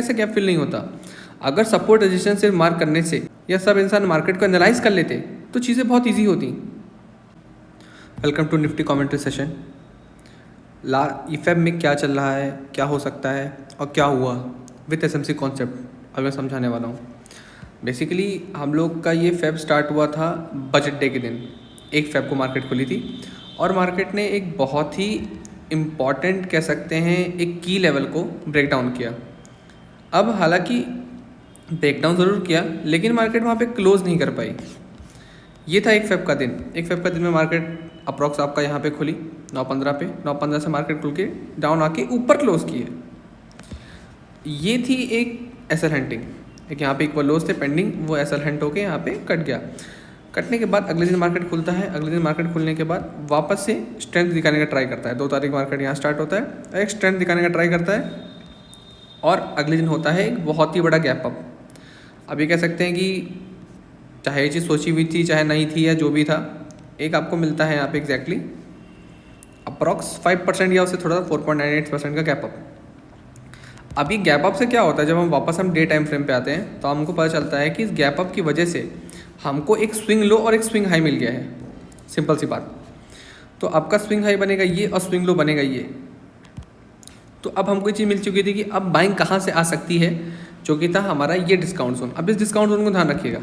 ऐसे gap fill नहीं होता। अगर सपोर्ट रेजिस्टेंस से मार्क करने से या सब इंसान मार्केट को एनालाइज कर लेते तो चीज़ें बहुत ईजी होती। Welcome to Nifty commentary session. ईफेब में क्या चल रहा है, क्या हो सकता है और क्या हुआ विथ एसएमसी कॉन्सेप्ट अब मैं समझाने वाला हूँ। बेसिकली हम लोग का ये फेब स्टार्ट हुआ था बजट डे के दिन। 1 फेब को मार्केट खुली थी और मार्केट ने एक बहुत ही इम्पॉर्टेंट कह सकते हैं एक की लेवल को ब्रेक डाउन किया। अब हालांकि ब्रेक डाउन ज़रूर किया लेकिन मार्केट वहाँ पे क्लोज़ नहीं कर पाई। ये था 1 फेब का दिन। 1 फेब का दिन में मार्केट अप्रॉक्स आपका यहाँ पे खुली 9:15 पे। 9:15 से मार्केट खुल के डाउन आके ऊपर क्लोज़ की है। ये थी एक एसएल हंटिंग। एक यहाँ पे इक्वल लोज थे पेंडिंग, वो एसएल हंट होके यहाँ पे कट गया। कटने के बाद अगले दिन मार्केट खुलता है। अगले दिन मार्केट खुलने के बाद वापस से स्ट्रेंथ दिखाने का ट्राई करता है। 2 तारीख मार्केट यहाँ स्टार्ट होता है, एक स्ट्रेंथ दिखाने का ट्राई करता है और अगले दिन होता है एक बहुत ही बड़ा गैप अप। अभी कह सकते हैं कि चाहे ये चीज़ सोची हुई थी चाहे नहीं थी या जो भी था, एक आपको मिलता है यहाँ पे एग्जैक्टली अप्रॉक्स 5% या उससे थोड़ा 4.98% का गैप अप। अभी गैप अप से क्या होता है, जब हम डे टाइम फ्रेम पे आते हैं तो हमको पता चलता है कि इस गैप अप की वजह से हमको एक स्विंग लो और एक स्विंग हाई मिल गया है। सिंपल सी बात। तो आपका स्विंग हाई बनेगा ये और स्विंग लो बनेगा ये। तो अब हमको ये चीज़ मिल चुकी थी कि अब बाइंग कहाँ से आ सकती है, जो कि था हमारा ये डिस्काउंट जोन। अब इस डिस्काउंट जोन को ध्यान रखिएगा,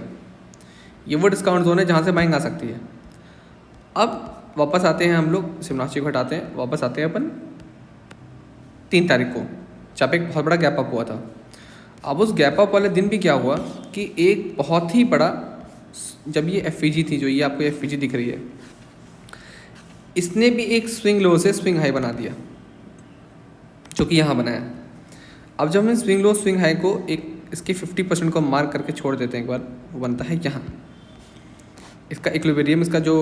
ये वो डिस्काउंट जोन है जहाँ से बाइंग आ सकती है। अब वापस आते हैं हम लोग, सिमनाची को हटाते हैं, वापस आते हैं अपन 3 तारीख को, जहाँ पे एक बहुत बड़ा गैप अप हुआ था। अब उस गैप अप वाले दिन भी क्या हुआ कि एक बहुत ही बड़ा, जब ये एफईजी थी, जो ये आपको एफईजी दिख रही है, इसने भी एक स्विंग लो से स्विंग हाई बना दिया, जो कि यहाँ बनाया। अब जब हम स्विंग लो स्विंग हाई को एक इसके 50% को मार्क करके छोड़ देते हैं एक बार, वो बनता है यहाँ। इसका इक्विलिब्रियम, इसका जो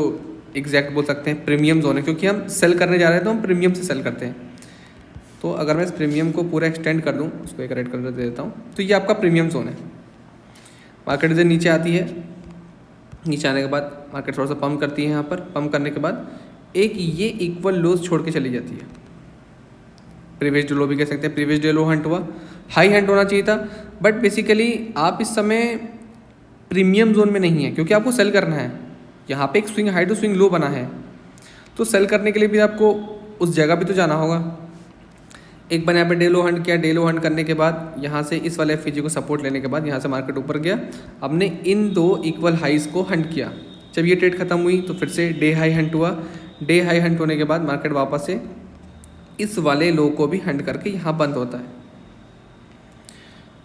एग्जैक्ट बोल सकते हैं प्रीमियम जोन है, क्योंकि हम सेल करने जा रहे हैं तो हम प्रीमियम से सेल करते हैं। तो अगर मैं इस प्रीमियम को पूरा एक्सटेंड कर दूं, उसको एक रेड कलर दे देता हूं, तो ये आपका प्रीमियम जोन है। मार्केट जब नीचे आती है, नीचे आने के बाद मार्केट थोड़ा सा पम्प करती है। यहाँ पर पम्प करने के बाद एक ये इक्वल लोज छोड़ के चली जाती है। प्रीवियस डे लो भी कह सकते हैं, प्रीवियस डे लो हंट हुआ, हाई हंट होना चाहिए था, बट बेसिकली आप इस समय प्रीमियम जोन में नहीं है क्योंकि आपको सेल करना है। यहाँ पे एक swing high to swing low बना है, तो सेल करने के लिए भी आपको उस जगह भी तो जाना होगा। एक बार यहाँ पे डे लो हंट किया, डे लो हंट करने के बाद यहाँ से इस वाले एफईजी को सपोर्ट लेने के बाद यहाँ से मार्केट ऊपर गया। हमने इन 2 इक्वल हाइज को हंट किया। जब ये ट्रेड खत्म हुई तो फिर से डे हाई हंट हुआ। डे हाई हंट होने के बाद मार्केट वापस से इस वाले लो को भी हंट करके यहाँ बंद होता है।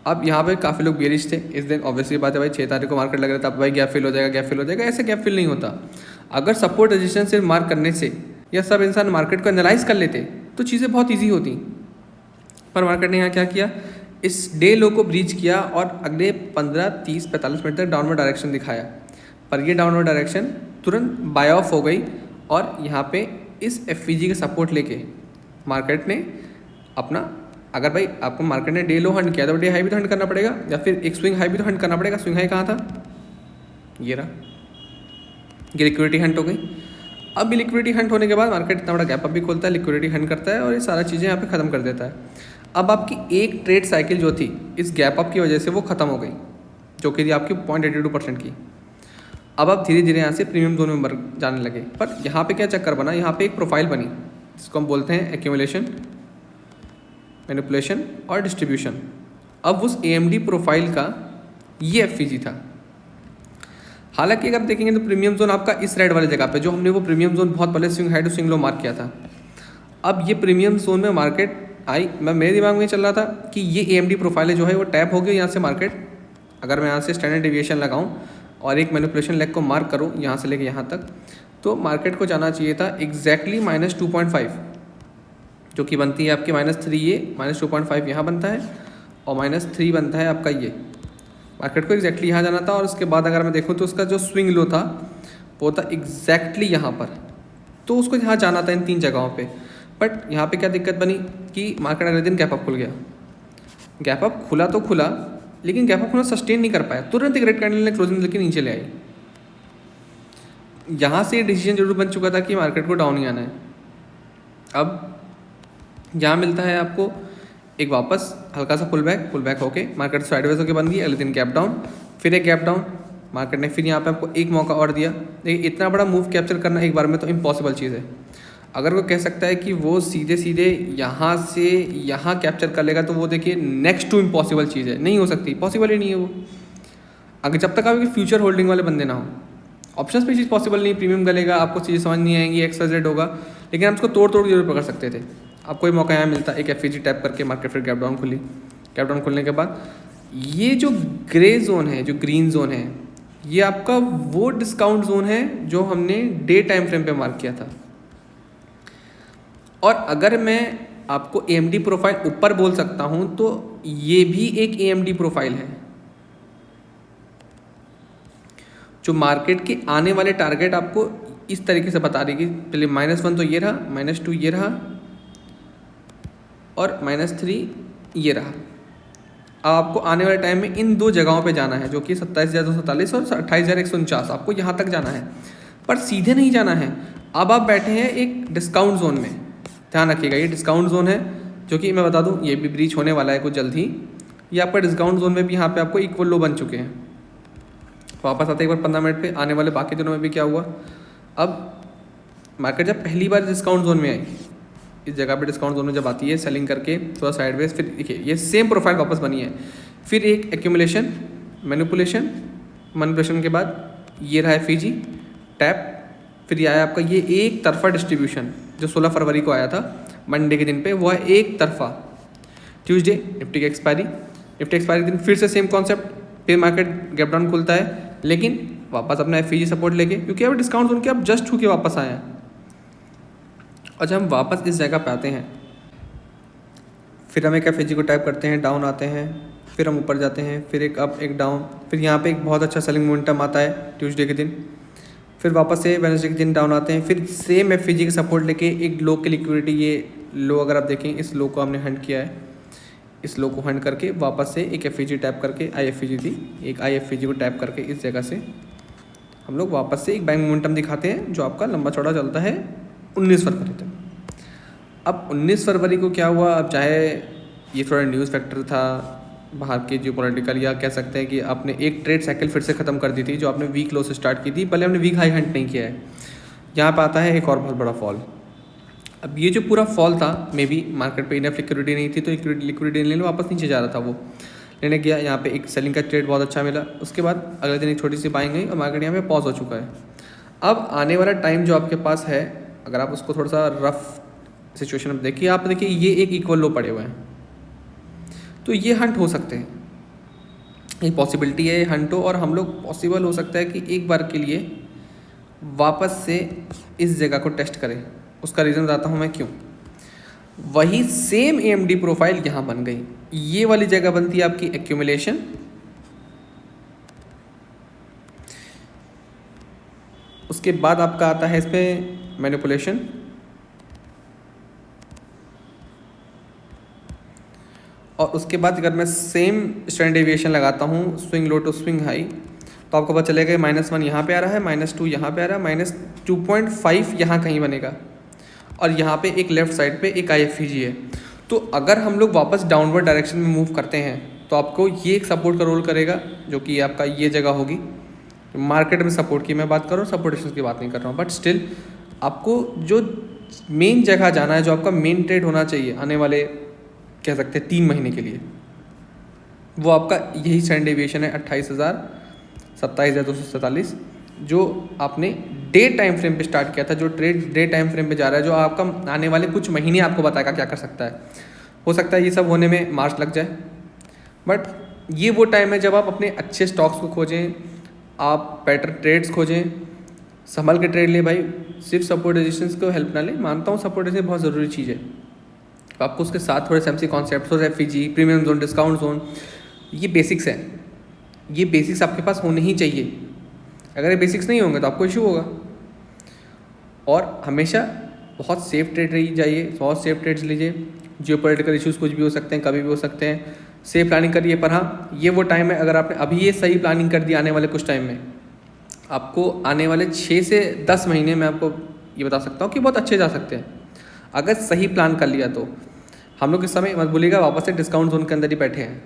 अब यहाँ पे काफ़ी लोग बेरिश थे इस दिन, ऑब्वियसली बात है भाई, 6 तारीख को मार्केट लग रहा था अब भाई गैप फिल हो जाएगा, गैप फिल हो जाएगा। ऐसे गैप फिल नहीं होता। अगर सपोर्ट रेजिस्टेंस से मार्क करने से या सब इंसान मार्केट को एनालाइज कर लेते तो चीज़ें बहुत ईजी होती। पर मार्केट ने यहाँ क्या किया, इस डे लो को ब्रीच किया और अगले 15, 30, 45 मिनट तक डाउनवर्ड डायरेक्शन दिखाया। पर ये डाउनवर्ड डायरेक्शन तुरंत बाय ऑफ हो गई और यहाँ पे इस एफईजी का सपोर्ट लेके मार्केट ने अपना, अगर भाई आपको मार्केट ने डे लो हंट किया तो डे हाई भी तो हंट करना पड़ेगा, या फिर एक स्विंग हाई भी तो हंट करना पड़ेगा। स्विंग हाई कहाँ था, ये रहा, ये लिक्विडिटी हंट हो गई। अब लिक्विडिटी हंट होने के बाद मार्केट इतना बड़ा गैप अप भी खोलता है, लिक्विडिटी हंट करता है और ये सारा चीज़ें यहाँ पे ख़त्म कर देता है। अब आपकी एक ट्रेड साइकिल जो थी इस गैप अप की वजह से वो ख़त्म हो गई, जो कि थी आपकी 0.82% की। अब आप धीरे धीरे यहाँ से प्रीमियम जोन में जाने लगे। पर यहाँ पे क्या चक्कर बना, यहाँ पे एक प्रोफाइल बनी जिसको हम बोलते हैं एक्यूमुलेशन, मैनिपुलेशन और डिस्ट्रीब्यूशन। अब उस AMD प्रोफाइल का ये एफईजी था। हालांकि अगर देखेंगे तो प्रीमियम जोन आपका इस रेड वाले जगह पे, जो हमने वो प्रीमियम जोन बहुत पहले swing high to swing low mark किया था। अब ये प्रीमियम जोन में मार्केट आई, मेरे दिमाग में चल रहा था कि ये AMD प्रोफाइल जो है वो टैप हो गई यहाँ से मार्केट। अगर मैं यहाँ से स्टैंडर्ड डेविएशन लगाऊँ और एक मैनिपुलेशन लेग को मार्क करूँ यहाँ से लेके यहाँ तक, तो मार्केट को जाना चाहिए था एग्जैक्टली -2.5, जो कि बनती है आपकी -3। ये -2.5 यहाँ बनता है और -3 बनता है आपका ये। मार्केट को एग्जैक्टली यहाँ जाना था और उसके बाद अगर मैं देखूँ तो उसका जो स्विंग लो था वो था एग्जैक्टली यहाँ पर, तो उसको यहाँ जाना था इन 3 जगहों पे। बट यहाँ पे क्या दिक्कत बनी कि मार्केट अगले दिन गैप अप खुल गया। गैप अप खुला तो खुला, लेकिन गैप अप खुला सस्टेन नहीं कर पाया। तुरंत एक रेड कैंडल ने क्लोजिंग लेके नीचे ले आई। यहाँ से डिसीजन जरूर बन चुका था कि मार्केट को डाउन ही आना है। अब यहाँ मिलता है आपको एक वापस हल्का सा पुल बैक होके मार्केट साइडवेज होकर बन गई, अगले दिन गैप डाउन, फिर एक गैप डाउन, मार्केट ने फिर यहाँ पे आपको एक मौका और दिया। देखिए इतना बड़ा मूव कैप्चर करना एक बार में तो इम्पॉसिबल चीज़ है। अगर वो कह सकता है कि वो सीधे सीधे यहाँ से यहाँ कैप्चर कर लेगा तो वो देखिए नेक्स्ट टू इम्पॉसिबल चीज़ है, नहीं हो सकती, पॉसिबल ही नहीं है वो। अगर जब तक आपके फ्यूचर होल्डिंग वाले बंदे ना हो, ऑप्शंस पे चीज़ पॉसिबल नहीं, प्रीमियम गलेगा, आपको चीज़ें समझ नहीं आएंगी, XYZ होगा, लेकिन हम उसको तोड़ जरूर पकड़ सकते थे। आपको ये मौका यहाँ मिलता, एक FVG टैप करके मार्केट फिर गैप डाउन खुली, गैप डाउन खुलने के बाद ये जो ग्रे जोन है, जो ग्रीन जोन है, ये आपका वो डिस्काउंट जोन है जो हमने डे टाइम फ्रेम पे मार्क किया था। और अगर मैं आपको AMD प्रोफाइल ऊपर बोल सकता हूँ तो ये भी एक AMD प्रोफाइल है जो मार्केट के आने वाले टारगेट आपको इस तरीके से बता रही कि पहले -1 तो ये रहा, -2 ये रहा और -3 ये रहा। अब आपको आने वाले टाइम में इन दो जगहों पे जाना है जो कि 27,247 और 28,149, आपको यहाँ तक जाना है, पर सीधे नहीं जाना है। अब आप बैठे हैं एक डिस्काउंट जोन में, ध्यान रखिएगा ये डिस्काउंट जोन है जो कि मैं बता दूं ये भी ब्रीच होने वाला है कुछ जल्द ही। ये आपका डिस्काउंट जोन में भी यहाँ पे आपको इक्वल लो बन चुके हैं। वापस आते एक बार 15 मिनट पे, आने वाले बाकी दिनों में भी क्या हुआ, अब मार्केट जब पहली बार डिस्काउंट जोन में आई, इस जगह पे डिस्काउंट जोन में जब आती है सेलिंग करके थोड़ा साइडवेज, फिर देखिए ये सेम प्रोफाइल वापस बनी है, फिर एक एक्यूमुलेशन, मैनिपुलेशन के बाद ये रहा FVG टैप, फिर ये आया आपका ये एक तरफा डिस्ट्रीब्यूशन जो 16 फरवरी को आया था मंडे के दिन पे, वो है एक तरफा। ट्यूसडे निफ्टी की एक्सपायरी दिन फिर से सेम कॉन्सेप्ट, फिर मार्केट गैप डाउन खुलता है लेकिन वापस अपना FVG सपोर्ट लेके, क्योंकि अब डिस्काउंट जोन के अब जस्ट छू के वापस आए हैं। और जब हम वापस इस जगह पे आते हैं फिर हम एक FVG को टाइप करते हैं, डाउन आते हैं, फिर हम ऊपर जाते हैं, फिर एक अप एक डाउन, फिर यहाँ पे एक बहुत अच्छा सेलिंग मोमेंटम आता है ट्यूसडे के दिन, फिर वापस से वेडनेसडे के दिन डाउन आते हैं, फिर सेम FVG के सपोर्ट लेके एक लो की लिक्विडिटी, ये लो अगर आप देखें इस लो को हमने हंट किया है, इस लो को हंट करके वापस से एक FVG टैप करके, IFVG थी, एक IFVG को टैप करके इस जगह से हम लोग वापस से एक बाइंग मोमेंटम दिखाते हैं जो आपका लंबा चौड़ा चलता है 19 फरवरी तक। अब 19 फरवरी को क्या हुआ, अब चाहे ये थोड़ा न्यूज़ फैक्टर था बाहर के जियोपॉलिटिकल, या कह सकते हैं कि आपने एक ट्रेड साइकिल फिर से ख़त्म कर दी थी जो आपने वीक लो से स्टार्ट की थी, पहले हमने वीक हाई हंट नहीं किया है। यहाँ पर आता है एक और बहुत बड़ा फॉल। अब ये जो पूरा फॉल था, मे बी मार्केट पे इनफ लिक्विडिटी नहीं थी तो लिक्विडिटी लेने वापस नीचे जा रहा था, वो लेने गया, यहाँ पे एक सेलिंग का ट्रेड बहुत अच्छा मिला, उसके बाद अगले दिन एक छोटी सी बाइंग गई और मार्केट यहाँ पे पॉज हो चुका है। अब आने वाला टाइम जो आपके पास है, अगर आप उसको थोड़ा सा रफ सिचुएशन में देखिए, आप देखिए ये एक इक्वल लो पड़े हुए हैं, तो ये हंट हो सकते हैं, एक पॉसिबिलिटी है हंट हो, और हम लोग पॉसिबल हो सकता है कि एक बार के लिए वापस से इस जगह को टेस्ट करें। उसका रीज़न बताता हूँ मैं क्यों। वही सेम AMD प्रोफाइल यहाँ बन गई, ये वाली जगह बनती है आपकी एक्यूमुलेशन, उसके बाद आपका आता है इस पर मैनिपुलेशन, और उसके बाद अगर मैं सेम स्टैंडर्ड डेविएशन लगाता हूँ swing low to swing high, तो आपको पता चलेगा -1 यहाँ पे आ रहा है, -2 यहाँ पे आ रहा है, -2.5 यहाँ कहीं बनेगा, और यहाँ पे एक लेफ्ट साइड पे एक IFVG है। तो अगर हम लोग वापस डाउनवर्ड डायरेक्शन में मूव करते हैं तो आपको ये एक सपोर्ट का रोल करेगा जो कि आपका ये जगह होगी। मार्केट में सपोर्ट की मैं बात कर रहा हूँ, सपोर्ट रेजिस्टेंस की बात नहीं कर रहा हूँ, बट स्टिल आपको जो मेन जगह जाना है, जो आपका मेन ट्रेड होना चाहिए आने वाले कह सकते हैं 3 महीने के लिए, वो आपका यही स्टैंडर्ड डेविएशन है 27,247, जो आपने डे टाइम फ्रेम पे स्टार्ट किया था, जो ट्रेड डे टाइम फ्रेम पे जा रहा है, जो आपका आने वाले कुछ महीने आपको बताएगा क्या कर सकता है। हो सकता है ये सब होने में मार्च लग जाए, बट ये वो टाइम है जब आप अपने अच्छे स्टॉक्स को खोजें, आप बेटर ट्रेड्स खोजें, संभल के ट्रेड ले भाई, सिर्फ सपोर्ट रेजिस्टेंस को हेल्प ना ले। मानता हूँ सपोर्ट रेजिस्टेंस बहुत ज़रूरी चीज़ है, तो आपको उसके साथ थोड़े SMC कॉन्सेप्ट और FVG, premium zone, discount zone, ये बेसिक्स हैं, ये बेसिक्स आपके पास होने ही चाहिए। अगर ये बेसिक्स नहीं होंगे तो आपको इशू होगा। और हमेशा बहुत सेफ ट्रेड रही जाइए, बहुत सेफ ट्रेड्स लीजिए। जियोपॉलिटिकल इश्यूज़ कुछ भी हो सकते हैं, कभी भी हो सकते हैं, सेफ प्लानिंग करिए। पर हाँ, ये वो टाइम है, अगर आपने अभी ये सही प्लानिंग कर दी, आने वाले कुछ टाइम में आपको आने वाले 6 से 10 महीने में आपको ये बता सकता हूँ कि बहुत अच्छे जा सकते हैं अगर सही प्लान कर लिया तो। हम लोग इस समय मत बोलिएगा वापस से डिस्काउंट जोन के अंदर ही बैठे हैं,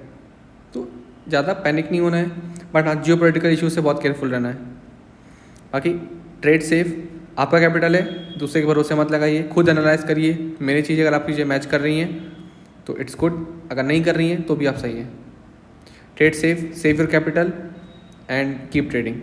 तो ज़्यादा पैनिक नहीं होना है, बट हाँ जियो पोलिटिकल इशू से बहुत केयरफुल रहना है। बाकी ट्रेड सेफ, आपका कैपिटल है, दूसरे के भरोसे मत लगाइए, खुद एनालाइज करिए। मेरी चीज़ें अगर आपकी चीज़ें मैच कर रही हैं तो इट्स गुड, अगर नहीं कर रही हैं तो भी आप सही हैं। Trade safe, save your capital and keep trading.